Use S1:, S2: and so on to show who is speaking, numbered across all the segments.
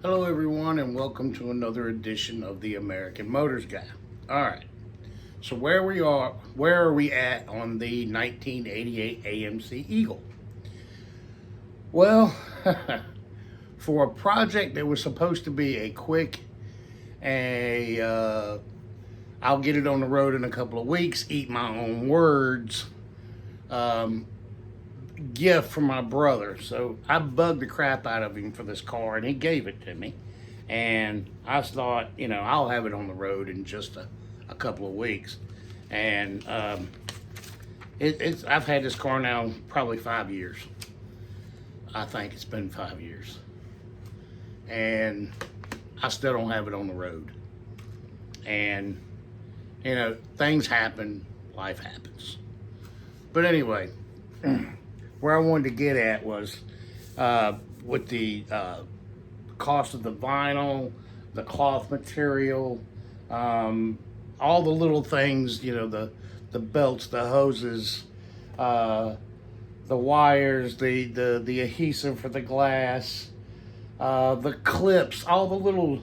S1: Hello, everyone, and welcome to another edition of the American Motors Guy. All right, so where are we at on the 1988 AMC Eagle? Well, for a project that was supposed to be a quick, a I'll get it on the road in a couple of weeks, eat my own words, um, gift from my brother. So I bugged the crap out of him for this car, and he gave it to me. And I thought, I'll have it on the road in just a couple of weeks. And I've had this car now probably 5 years. I think it's been 5 years, and I still don't have it on the road. And things happen, life happens. But anyway, where I wanted to get at was with the cost of the vinyl, the cloth material, all the little things, the belts, the hoses, the wires, the adhesive for the glass, the clips, all the little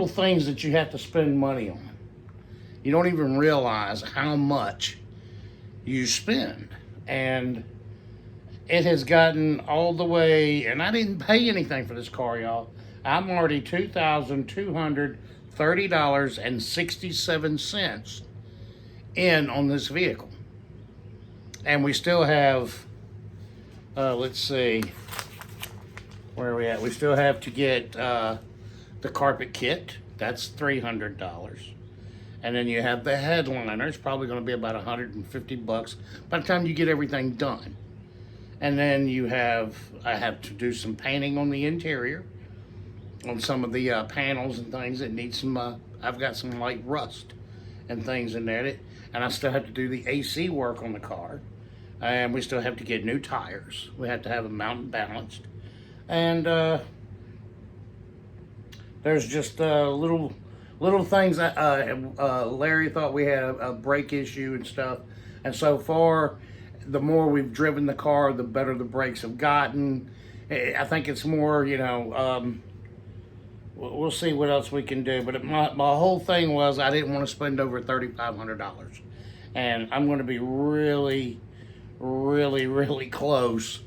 S1: things that you have to spend money on. You don't even realize how much you spend. And it has gotten all the way, and I didn't pay anything for this car, y'all. I'm already $2,230.67 in on this vehicle. And we still have, let's see, where are we at? We still have to get the carpet kit. That's $300. And then you have the headliner. It's probably going to be about $150 by the time you get everything done. And then I have to do some painting on the interior, on some of the panels and things that need some, I've got some light rust and things in there. And I still have to do the AC work on the car. And we still have to get new tires. We have to have them mountain balanced. And there's just little things that Larry thought we had a brake issue and stuff. And so far, the more we've driven the car, the better the brakes have gotten. I think it's more, we'll see what else we can do. But my whole thing was I didn't want to spend over $3,500. And I'm going to be really, really, really close.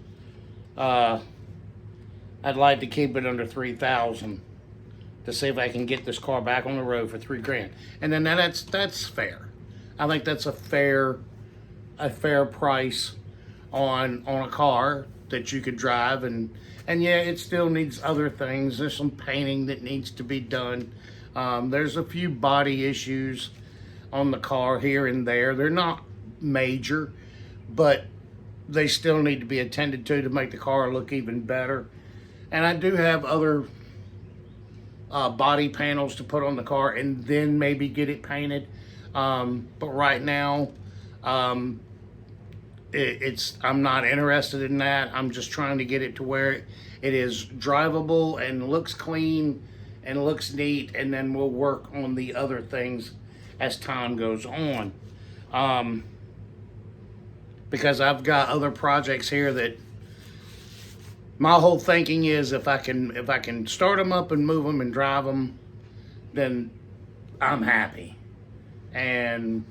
S1: I'd like to keep it under $3,000 to see if I can get this car back on the road for $3,000. And then that's fair. I think that's a fair price on a car that you could drive, and yeah, it still needs other things. There's some painting that needs to be done. There's a few body issues on the car here and there. They're not major, but they still need to be attended to make the car look even better. And I do have other body panels to put on the car and then maybe get it painted. But right now, I'm not interested in that. I'm just trying to get it to where it is drivable and looks clean and looks neat, and then we'll work on the other things as time goes on. Because I've got other projects here that my whole thinking is if I can start them up and move them and drive them, then I'm happy. And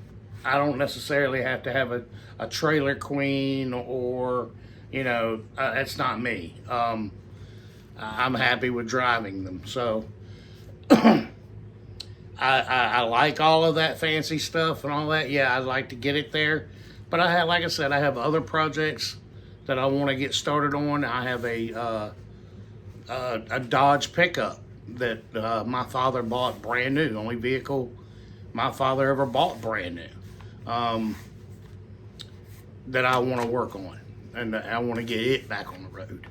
S1: I don't necessarily have to have a trailer queen or, that's not me. I'm happy with driving them. So I like all of that fancy stuff and all that. Yeah, I'd like to get it there. But like I said, I have other projects that I want to get started on. I have a Dodge pickup that my father bought brand new. The only vehicle my father ever bought brand new. That I want to work on, and I want to get it back on the road.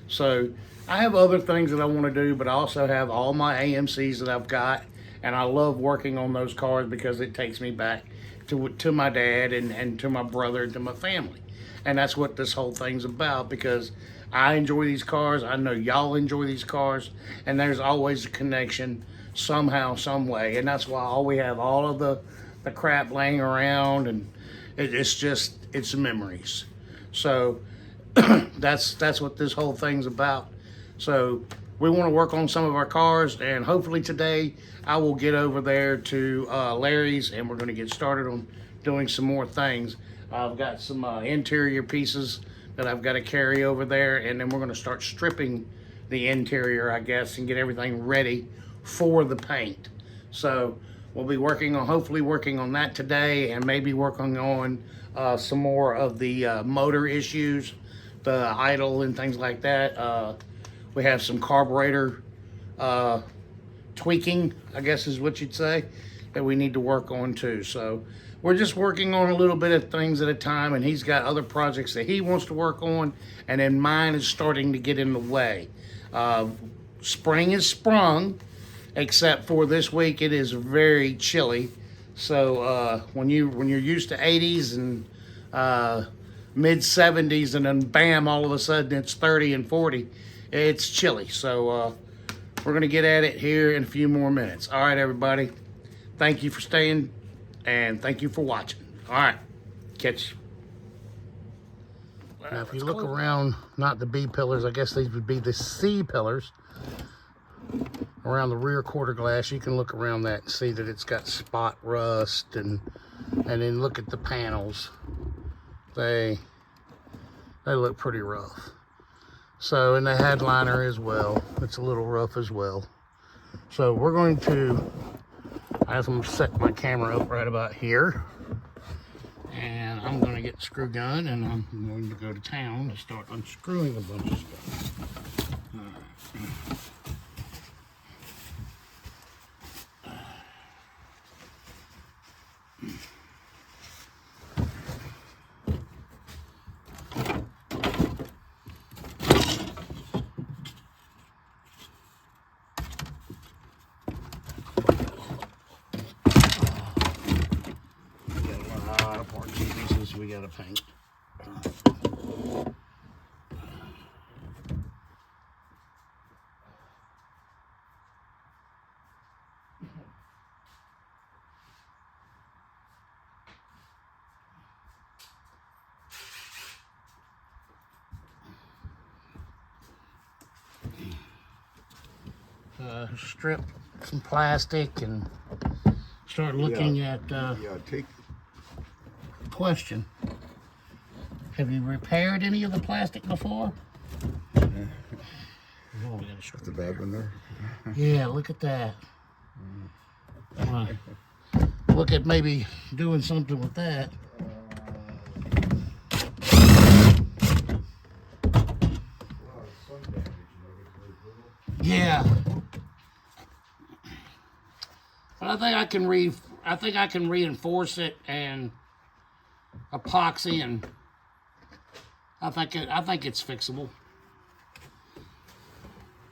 S1: So I have other things that I want to do, but I also have all my AMCs that I've got, and I love working on those cars because it takes me back to my dad and to my brother and to my family. And that's what this whole thing's about, because I enjoy these cars. I know y'all enjoy these cars, and there's always a connection somehow, some way. And that's why we have all of the crap laying around, and it's memories. So that's what this whole thing's about. So we want to work on some of our cars, and hopefully today I will get over there to Larry's, and we're going to get started on doing some more things. I've got some interior pieces that I've got to carry over there, and then we're going to start stripping the interior, I guess, and get everything ready for the paint. So we'll be hopefully working on that today, and maybe working on some more of the motor issues, the idle and things like that. We have some carburetor tweaking, I guess is what you'd say, that we need to work on too. So we're just working on a little bit of things at a time, and he's got other projects that he wants to work on, and then mine is starting to get in the way. Spring is sprung, except for this week it is very chilly. So when you're used to 80s and mid 70s, and then bam, all of a sudden it's 30 and 40, it's chilly. So we're gonna get at it here in a few more minutes. All right, everybody, thank you for staying, and thank you for watching. All right, catch you. Now if you look around, not the B pillars, I guess these would be the C pillars, around the rear quarter glass, you can look around that and see that it's got spot rust, and then look at the panels. They look pretty rough. So, and the headliner as well, it's a little rough as well. So we're going to, I'm going to set my camera up right about here, and I'm going to get the screw gun, and I'm going to go to town and start unscrewing a bunch of stuff. All right. We gotta paint. Strip some plastic and start looking at question. Have you repaired any of the plastic before?
S2: Oh, that's the bad one there.
S1: Yeah, look at that. Look at maybe doing something with that. Yeah. But I think I can reinforce it and epoxy, and I think it's fixable.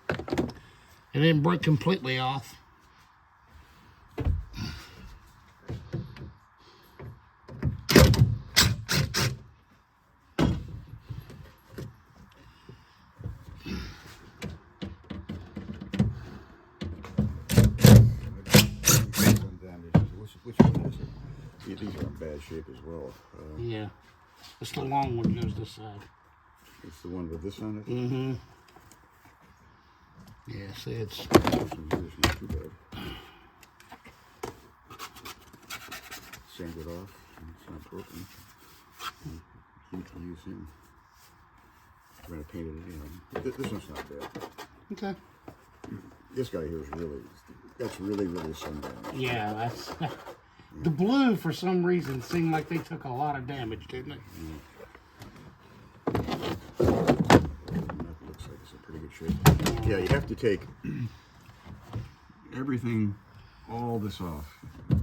S1: It didn't break completely off.
S2: Which one is it? Yeah, these are in bad shape as well.
S1: Yeah, it's the long one goes this side.
S2: It's the one with this on it?
S1: Mm-hmm. Yeah, see, it's...
S2: This one here's not too bad. Sand it off. It's not broken. Heat will use him. We're going to paint it anyhow. This one's not bad.
S1: Okay.
S2: This guy here is that's really sundown.
S1: Yeah, that's... The blue, for some reason, seemed like they took a lot of damage, didn't it?
S2: That looks like it's in pretty good shape. Yeah, you have to take everything, all this off.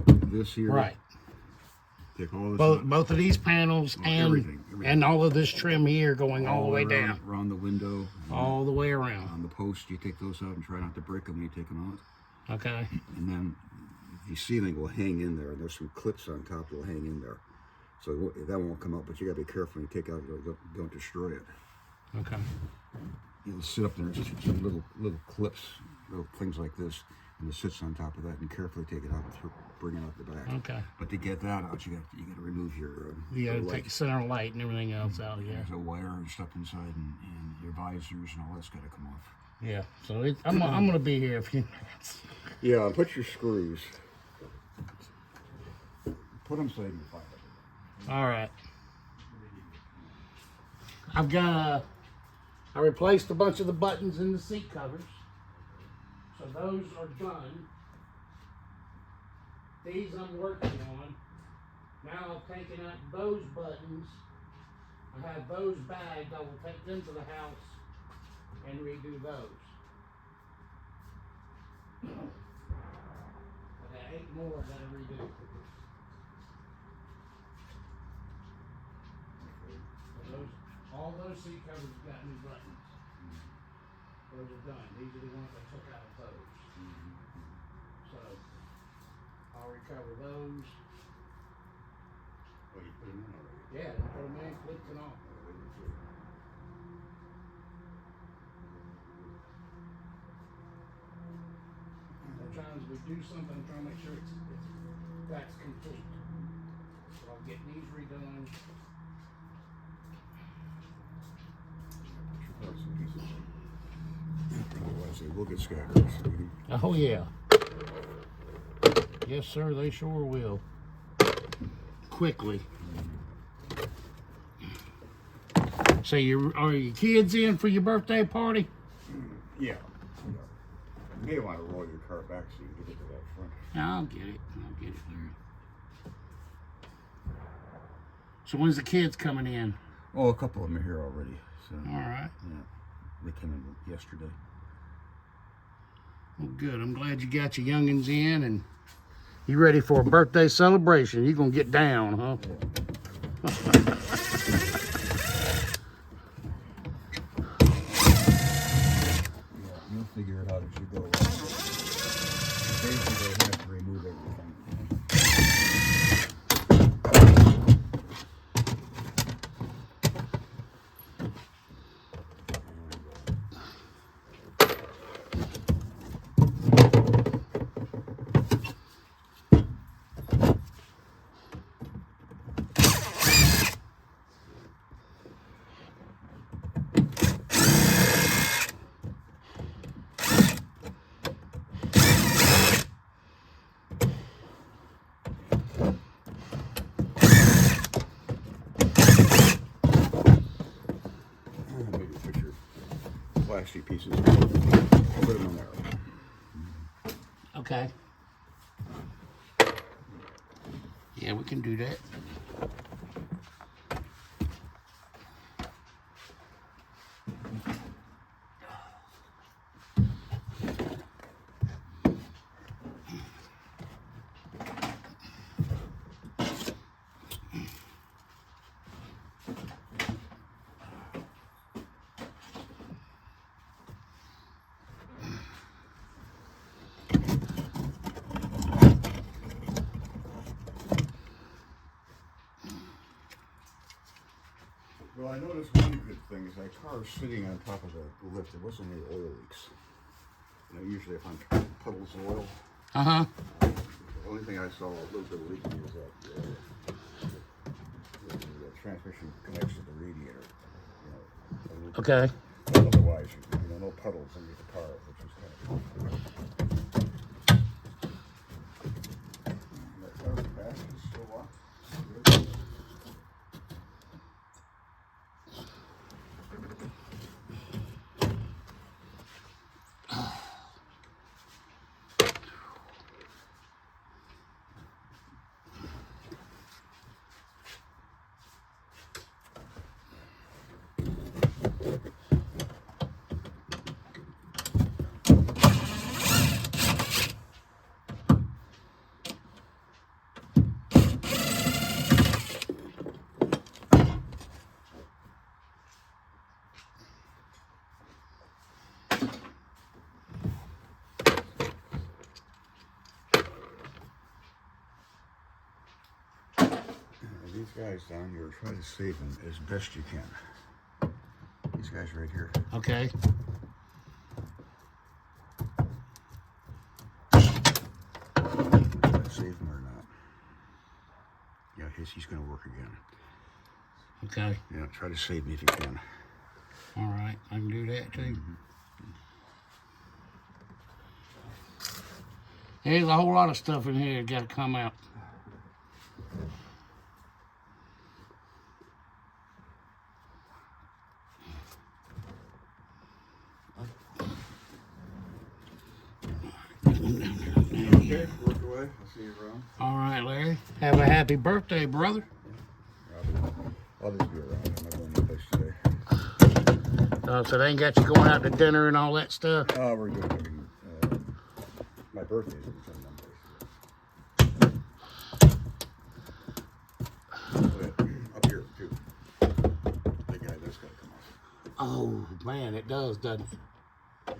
S2: This here.
S1: Right.
S2: Take all this off.
S1: Both of these panels and
S2: everything.
S1: And all of this trim here going all the way down.
S2: Around the window.
S1: All the way around.
S2: On the post, you take those out and try not to break them when you take them out.
S1: Okay.
S2: And then the ceiling will hang in there, and there's some clips on top that will hang in there. So that won't come out, but you got to be careful when you take out, don't destroy it.
S1: Okay.
S2: It'll sit up there, just some little clips, little things like this, and it sits on top of that, and carefully take it out and bring it out the back.
S1: Okay.
S2: But to get that out, you got to remove your
S1: you got to take the center light and everything else out. Yeah.
S2: There's a wire and stuff inside, and your visors and all that's got to come off.
S1: Yeah, so I'm gonna be here a few minutes.
S2: Yeah, put your screws. Put them so you can find it.
S1: All right. I replaced a bunch of the buttons in the seat covers. So those are done. These I'm working on. Now I've taken out those buttons. I have those bagged. I will take them to the house and redo those. I got 8 more I gotta redo. All those seat covers have got new buttons. Those are done. These are the ones I took out of those. So I'll recover those.
S2: Oh, you put them in already?
S1: Yeah, they put them in, clipped and all. I'm trying to do something. I'm trying to make sure that's complete. So I'll get these redone.
S2: We'll get scattered.
S1: Oh yeah. Yes, sir. They sure will. Quickly. So are your kids in for your birthday party?
S2: Yeah. You may want to roll your car back so you can get to that front.
S1: I'll get it. I'll get it there. So when's the kids coming in?
S2: Oh, a couple of them are here already. So.
S1: All right.
S2: Yeah. They came in yesterday.
S1: Well, good. I'm glad you got your youngins in and you ready for a birthday celebration. You're going to get down, huh?
S2: Yeah. You'll figure it out as you go. Basically, they have to remove everything. Maybe put your plastic pieces, put them in there.
S1: Okay. Yeah, we can do that.
S2: Well, I noticed one good thing is that car is sitting on top of the lift. There wasn't any oil leaks. You know, usually if I'm puddles of oil,
S1: Uh-huh.
S2: the only thing I saw a little bit of leaking was that the transmission connects to the radiator. You know,
S1: Okay.
S2: but otherwise, you know, no puddles underneath the car, which is kind of cool. That car's back is still locked. Good. These guys down here, try to save them as best you can. These guys right here.
S1: Okay.
S2: Save him or not? Yeah, he's going to work again.
S1: Okay.
S2: Yeah, try to save me if you can.
S1: All right. I can do that too. There's a whole lot of stuff in here that got to come out.
S2: Okay, work away. I'll see you around.
S1: All right, Larry. Have a happy birthday, brother.
S2: I'll just be around. I'm not going to place today.
S1: So they ain't got you going out to dinner and all that stuff?
S2: We're doing my birthday is in up here, too. The guy, that's got to come off.
S1: Oh, man, it does, doesn't it?
S2: Yeah.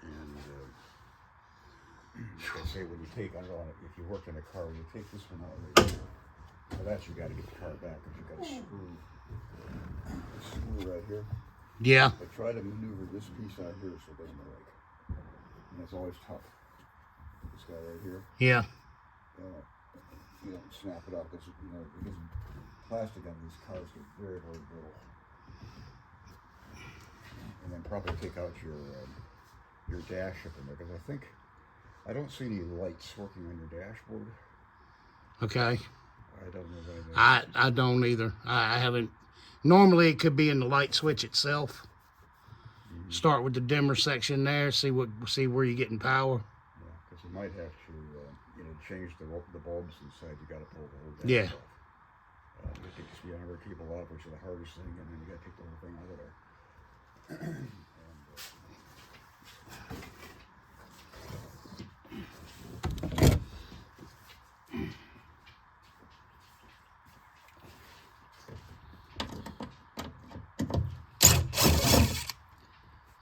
S2: And like I say, when you take, I don't know, if you work in a car, when you take this one out right here, well, that's you got to get the car back because you got to screw right here.
S1: Yeah.
S2: I try to maneuver this piece out here so it doesn't break. And it's always tough. This guy right here.
S1: Yeah.
S2: You don't snap it up because plastic on these cars are very, very brittle. And then probably take out your dash up in there because I don't see any lights working on your dashboard.
S1: Okay.
S2: I don't know what
S1: I don't either. I haven't. Normally it could be in the light switch itself. Mm-hmm. Start with the dimmer section there. See where you're getting power.
S2: Yeah, because you might have to change the bulbs inside. You got to pull the whole dash
S1: yeah.
S2: off. You take the speedometer cable out, which is the hardest thing, and then you got to take the whole thing out of there.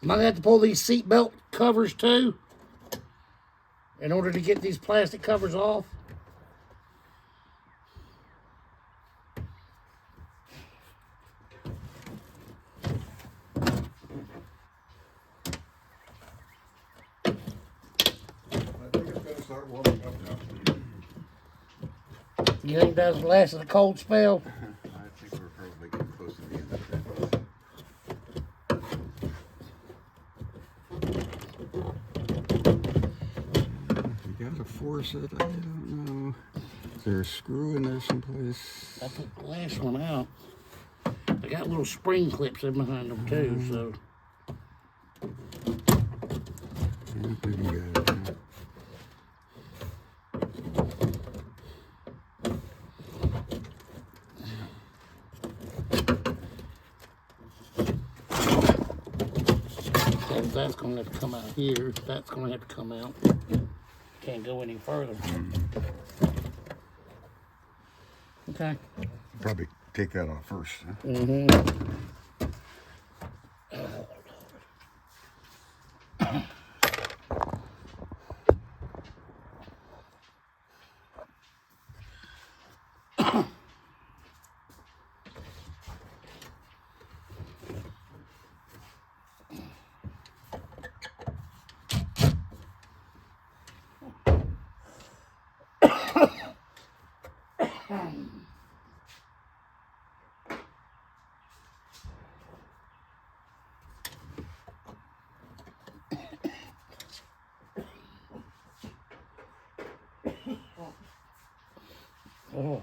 S1: Am I going to have to pull these seatbelt covers too in order to get these plastic covers off?
S2: I think it's going to start warming up now.
S1: You think that's the last of the cold spell?
S2: I think we're probably getting close to the end of it. You gotta force it, I don't know. Is there a screw in there someplace?
S1: I took the last one out. They got little spring clips in behind them too, so.
S2: I don't think we got it.
S1: That's going to have to come out here. That's going to have to come out. Can't go any further. Okay.
S2: Probably take that off first. Huh?
S1: Mm-hmm. Oh.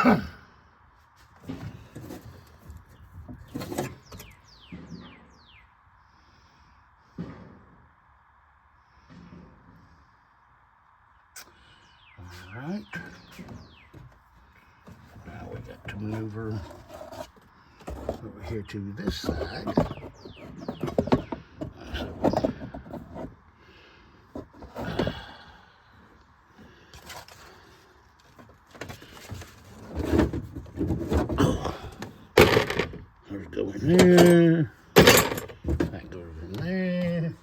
S1: Alright. Now we got to maneuver over here to this side. There's go in there. That goes in there.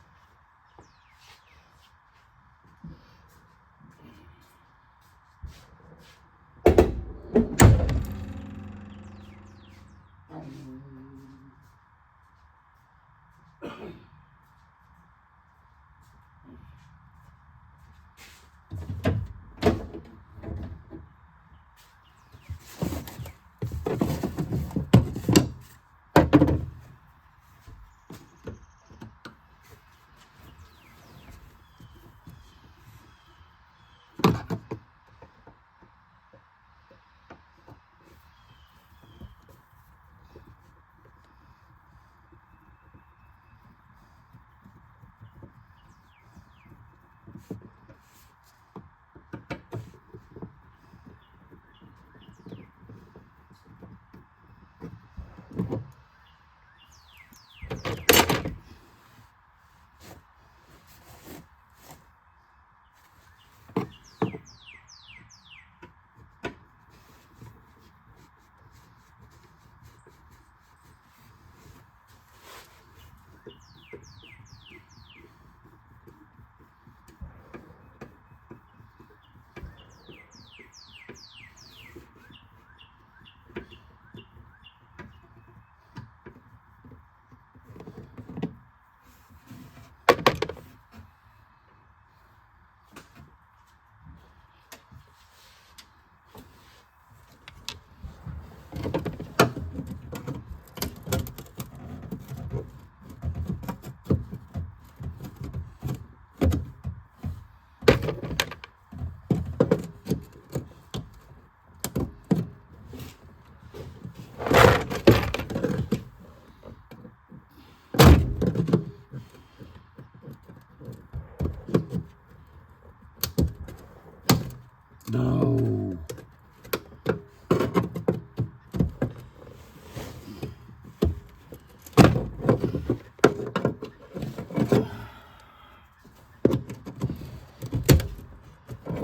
S1: No.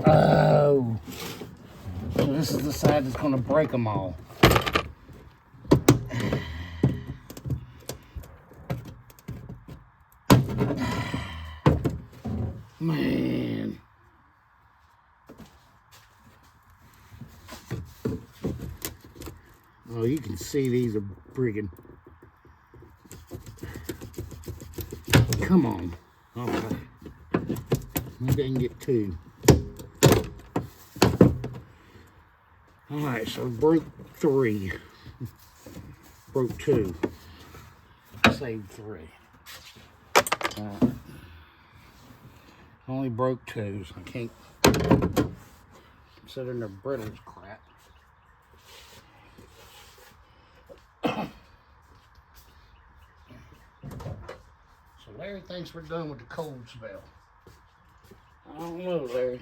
S1: Oh. So this is the side that's going to break them all. Man. Oh, you can see these are friggin'. Come on. All right. Maybe I can get two. All right, so broke three. Broke two. Saved three. Only broke two, so I can't consider their brittles crap. So Larry thinks we're done with the cold spell. I don't know, Larry.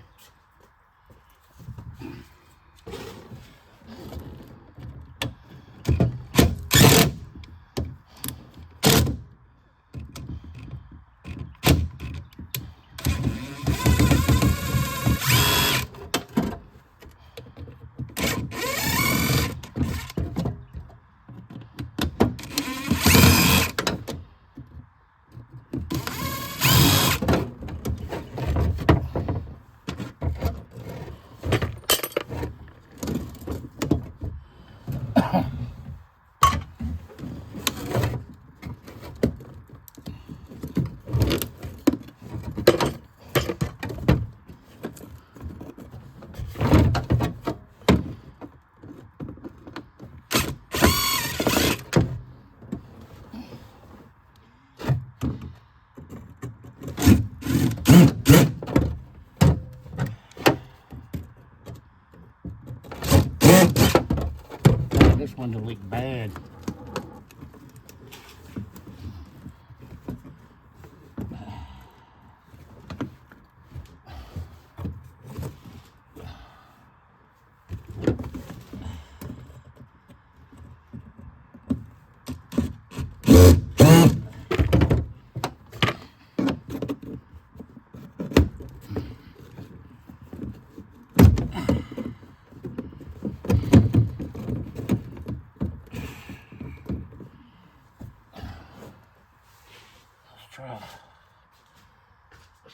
S1: Let's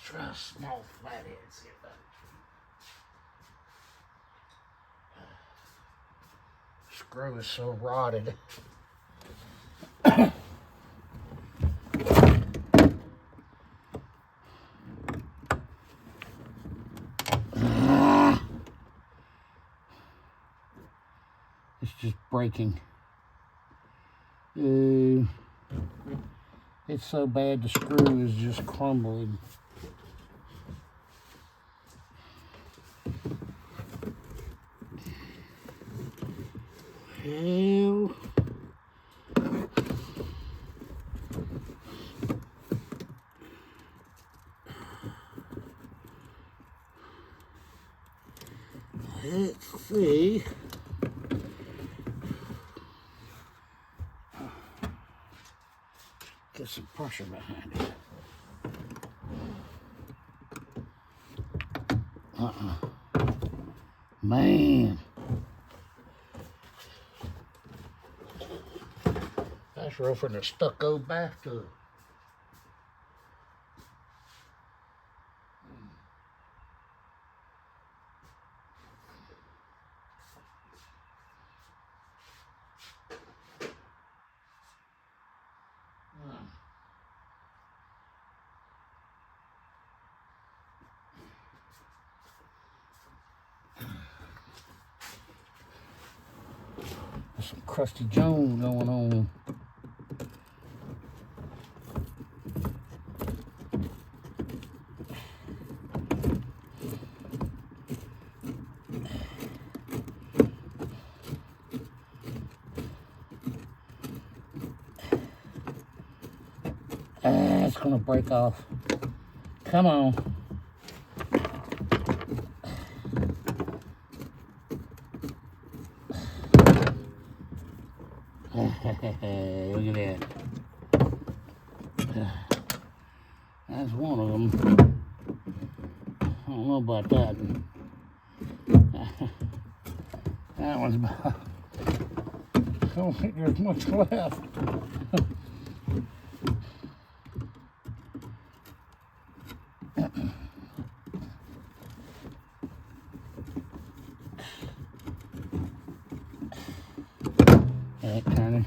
S1: try a small flathead. See if that. Screw is so rotted. It's just breaking. It's so bad the screw is just crumbling. Hell. Let's see. Get some pressure behind it. Man. That's rougher than a stucco bathtub. There's some Crusty Jones going on. It's gonna break off. Come on. Look at that. That's one of them. I don't know about that. That one's about. I don't think there's much left. That kind of.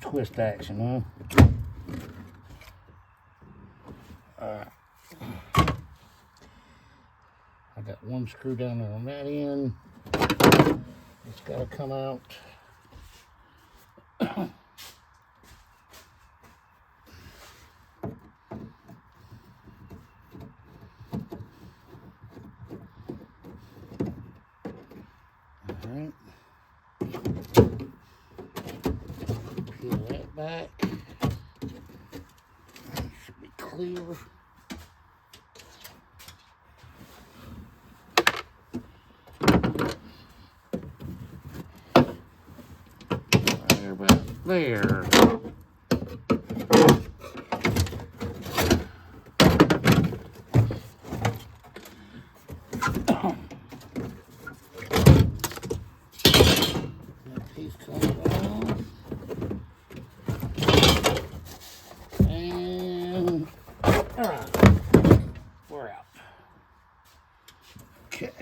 S1: Twist action, huh? Alright. I got one screw down there on that end. It's got to come out. Alright. Peel that back. That should be clear. Right about there. That piece comes off. And we're out. Okay.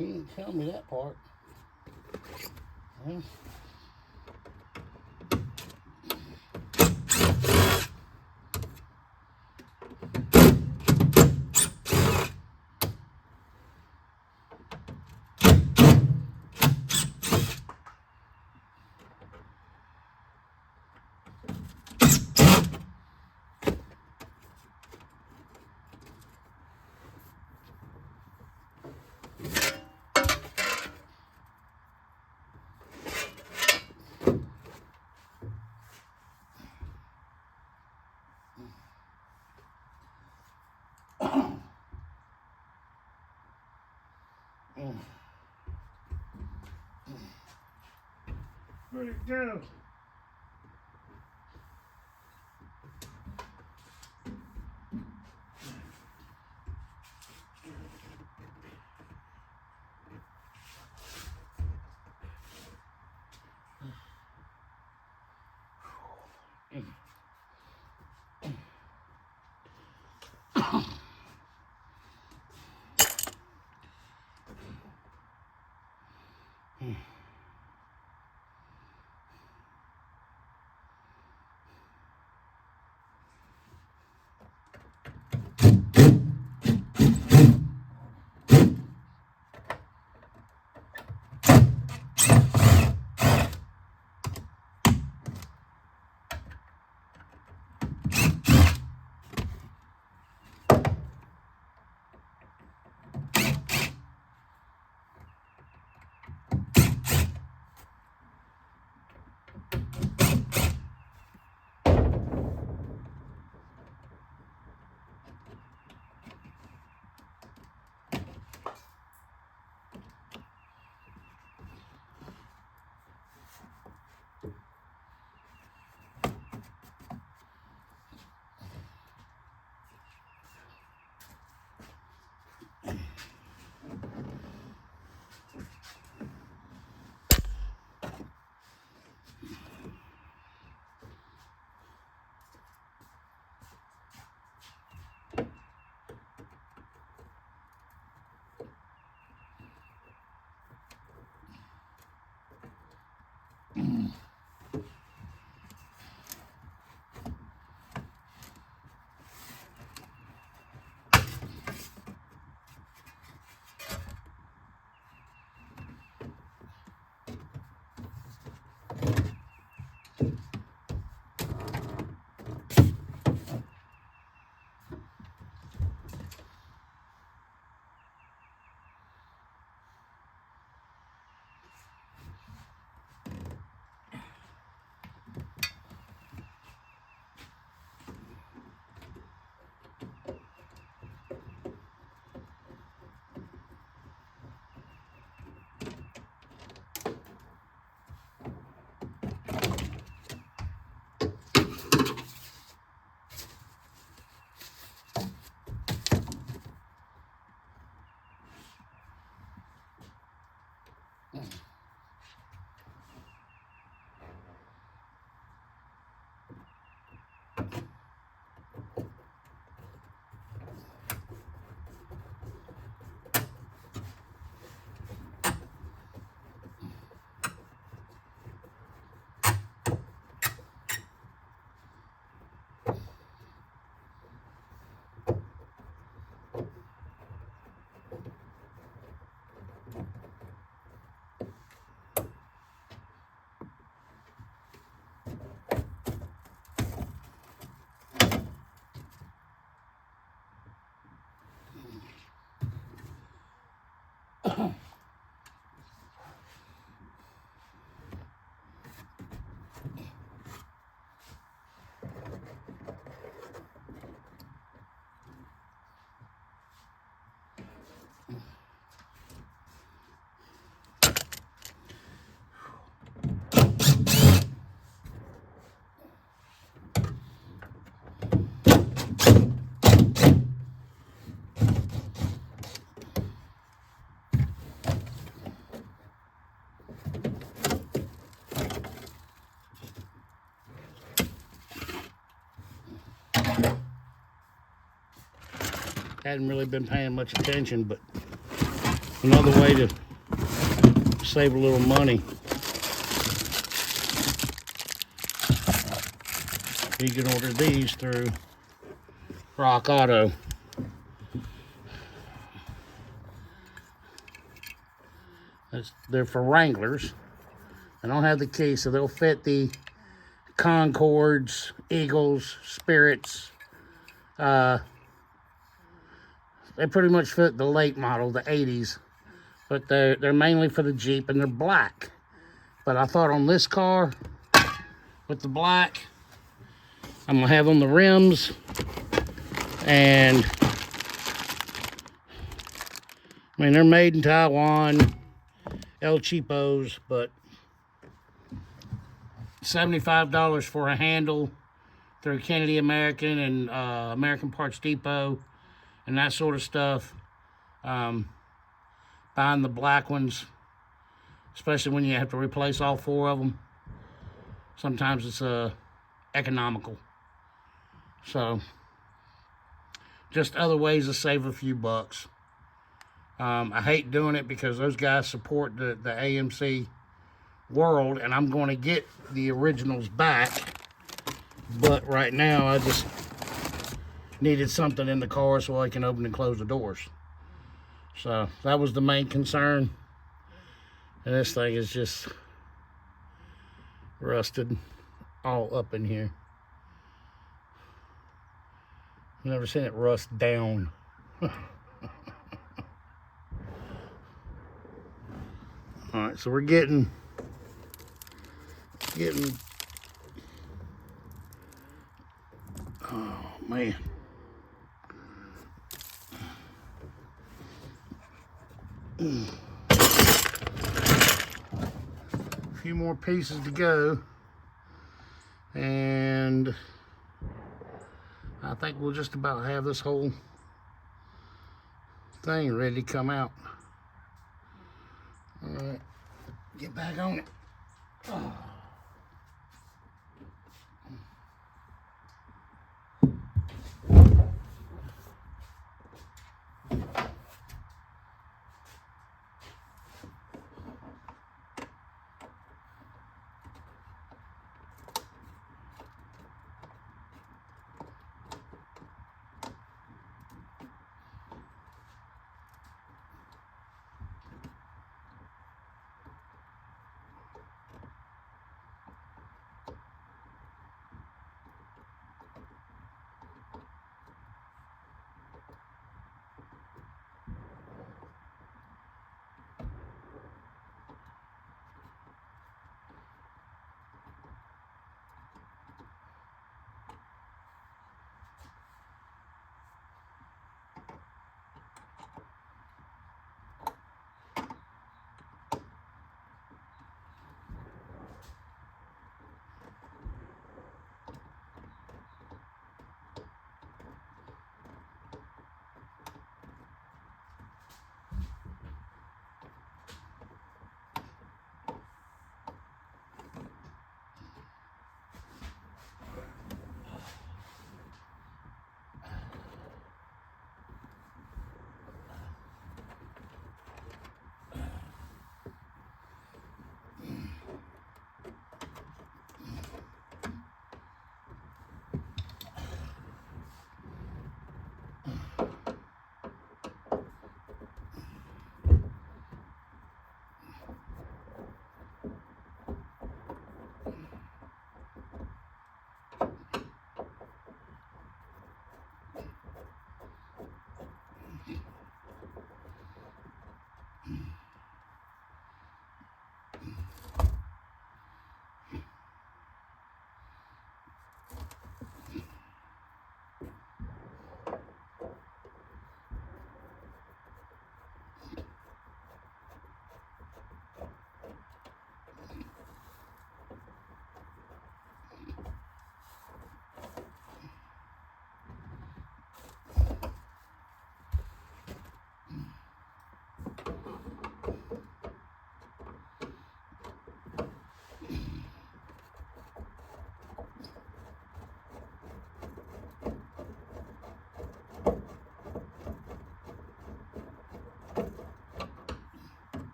S1: He didn't tell me that part. Well, where'd it go? Hadn't really been paying much attention, but another way to save a little money, you can order these through Rock Auto. They're for Wranglers. I don't have the key, so they'll fit the Concords, Eagles, Spirits. They pretty much fit the late model, the 80s, but they're mainly for the Jeep, and they're black. But I thought on this car, with the black, I'm gonna have on the rims, and I mean, they're made in Taiwan, El Cheapos, but $75 for a handle through Kennedy American and American Parts Depot and that sort of stuff. Buying the black ones, especially when you have to replace all four of them, sometimes it's economical. So just other ways to save a few bucks. I hate doing it because those guys support the AMC world, and I'm going to get the originals back. But right now, I just needed something in the car so I can open and close the doors. So that was the main concern. And this thing is just rusted all up in here. I've never seen it rust down. All right, so we're getting oh man. A few more pieces to go, and I think we'll just about have this whole thing ready to come out. All right, get back on it. Oh.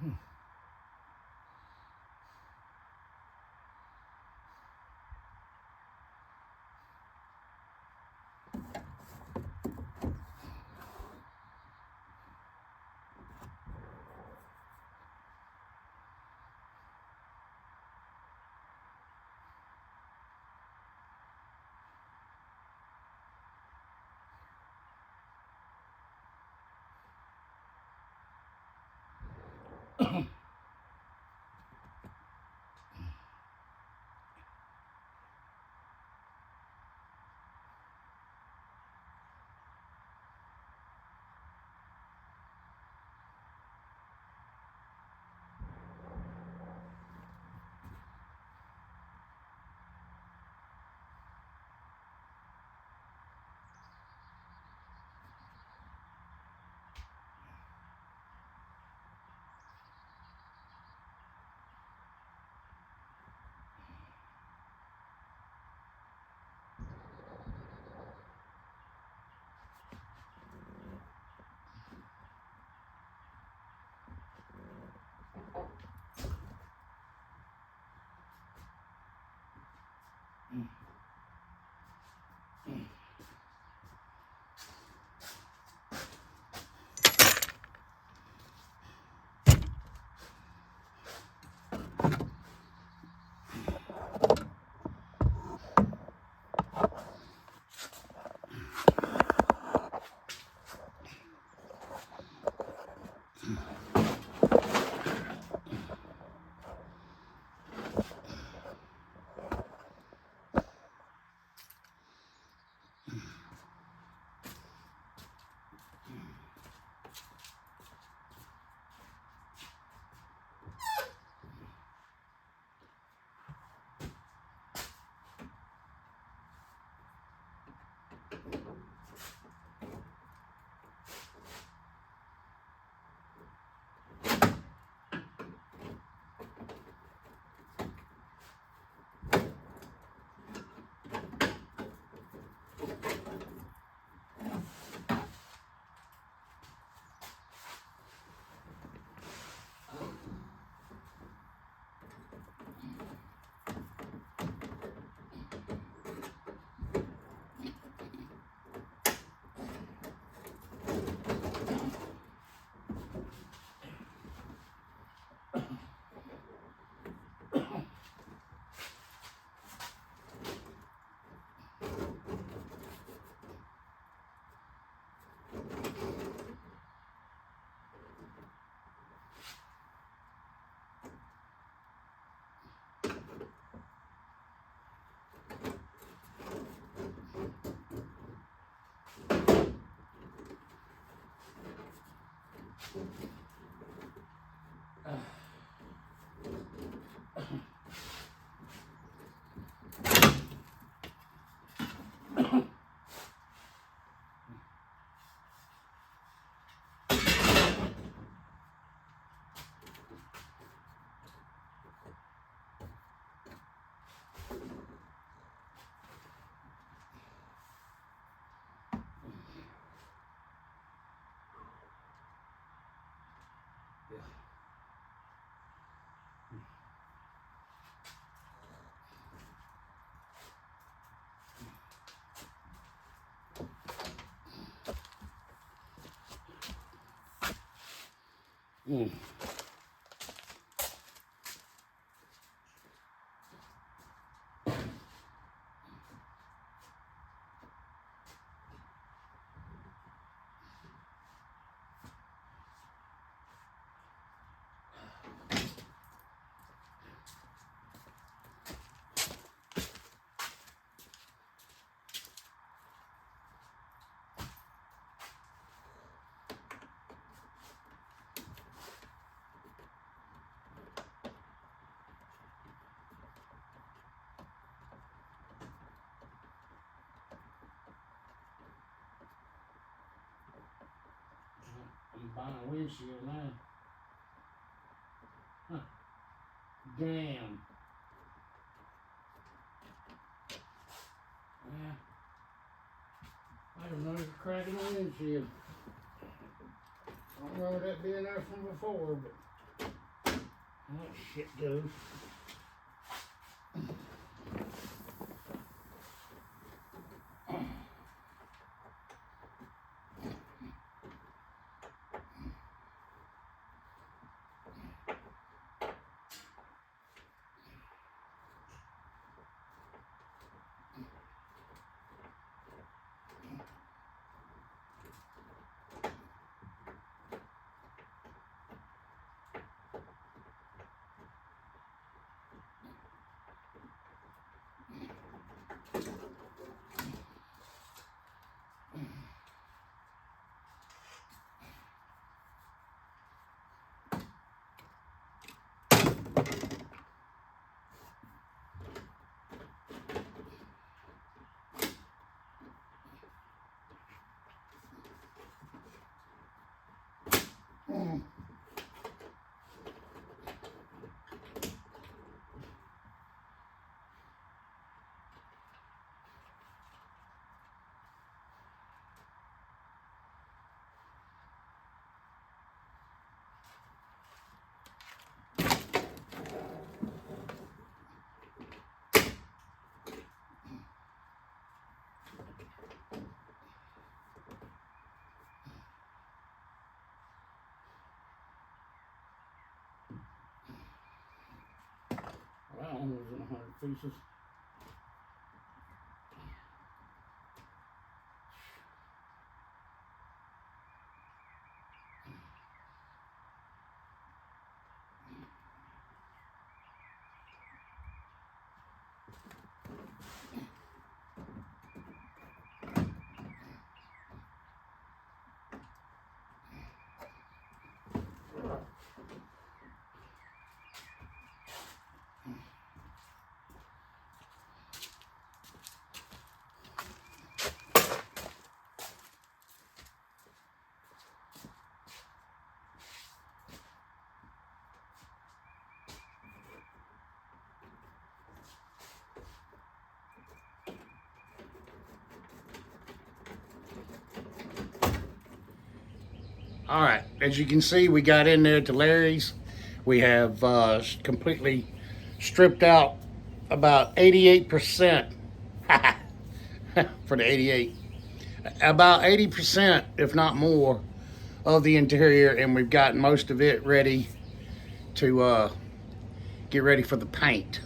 S1: Mm. I'm buying a windshield now. Huh. Damn. Yeah. I don't know, there's a crack in the windshield. I don't remember that being there from before, but How that shit goes. That one was in 100 pieces. All right, as you can see, we got in there to Larry's. We have completely stripped out about 88% for the 88. About 80%, if not more, of the interior, and we've got most of it ready to get ready for the paint.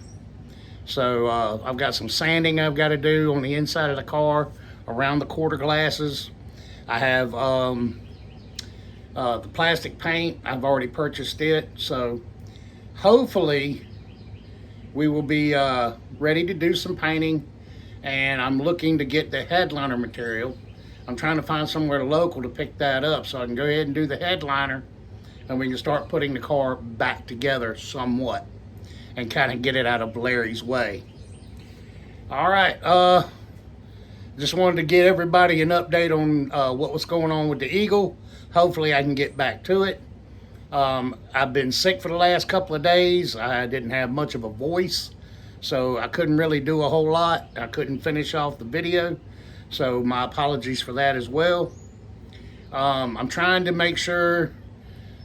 S1: So I've got some sanding I've got to do on the inside of the car around the quarter glasses. I have the plastic paint. I've already purchased it, so hopefully we will be ready to do some painting. And I'm looking to get the headliner material. I'm trying to find somewhere local to pick that up so I can go ahead and do the headliner, and we can start putting the car back together somewhat and kind of get it out of Larry's way. All right, just wanted to get everybody an update on what was going on with the Eagle. Hopefully I can get back to it. I've been sick for the last couple of days. I didn't have much of a voice, so I couldn't really do a whole lot. I couldn't finish off the video, so my apologies for that as well. I'm trying to make sure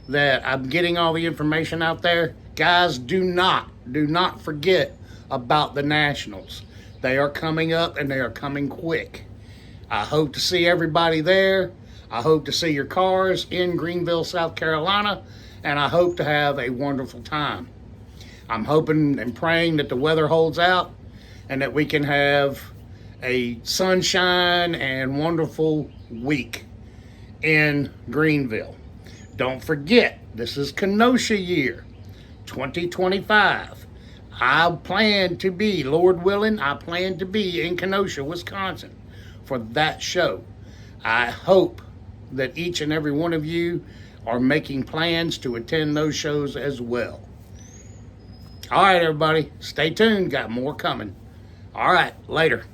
S1: that I'm getting all the information out there. Guys, do not forget about the Nationals. They are coming up, and they are coming quick. I hope to see everybody there. I hope to see your cars in Greenville, South Carolina, and I hope to have a wonderful time. I'm hoping and praying that the weather holds out and that we can have a sunshine and wonderful week in Greenville. Don't forget, this is Kenosha year 2025. I plan to be, Lord willing, I plan to be in Kenosha, Wisconsin for that show. I hope that each and every one of you are making plans to attend those shows as well. All right, everybody, stay tuned. Got more coming. All right, later.